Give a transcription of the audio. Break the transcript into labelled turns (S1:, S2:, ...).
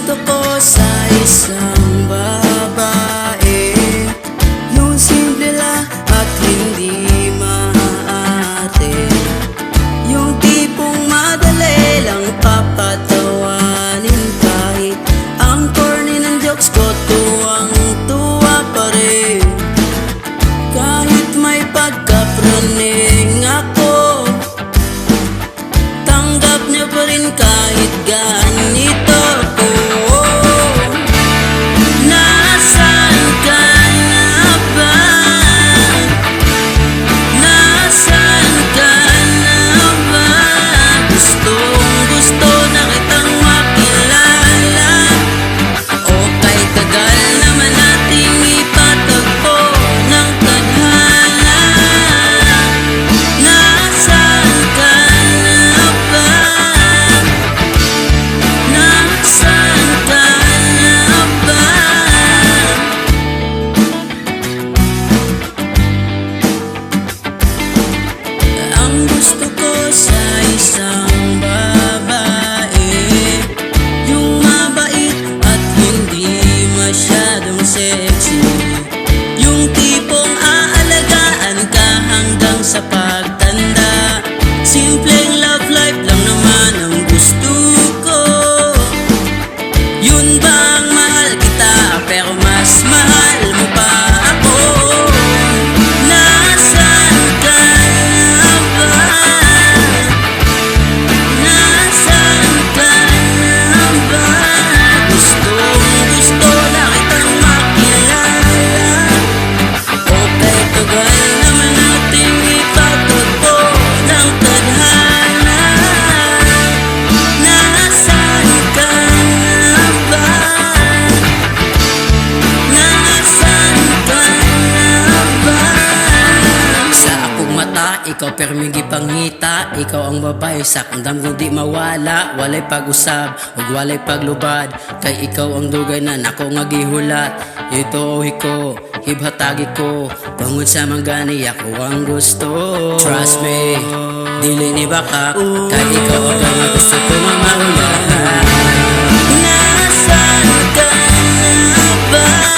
S1: gusto ko sa isang babae, yung simple lang at hindi maaate, yung tipong madali lang papatawanin. Kahit ang corny ng jokes ko, tuwang-tuwa pa rin. Kahit may pagkapraning ako, tanggap niya pa rin kahit ganito. Nasaan ka na ba? Nasaan ka na ba? Gustong-gusto na kitang makilala. O kay tagal naman nating ipatagpo ng tadhana. Nasaan ka na ba? Nasaan ka na ba? Ang gusto ko sa isang babae, yung mabait at hindi masyadong sexy, yung tipong aalagaan ka hanggang sa pagtanda. Simpleng love life lang naman ang gusto ko. Yun bang mahal kita pero mas mahal mo pa ako? Nasaan ka na ba? Nasaan ka na ba? Gustong-gusto na kitang makilala. O kay tagal naman nating ipatagpo ng tadhana. Nasaan ka na ba? Nasaan ka na ba? Sa akong mata, ikaw permigi pangita. Ikaw ang babae sa kandam kung di mawala. Walay pag-usab, ug walay paglubad. Kay ikaw ang dugay na nako nga gihulat. Ito ko, hibhatagi ko, tungod sa manggani ako ang gusto. Trust me, dili ni baka, kay ikaw ang mga gusto ko mamaulan. Nasaan ka na ba?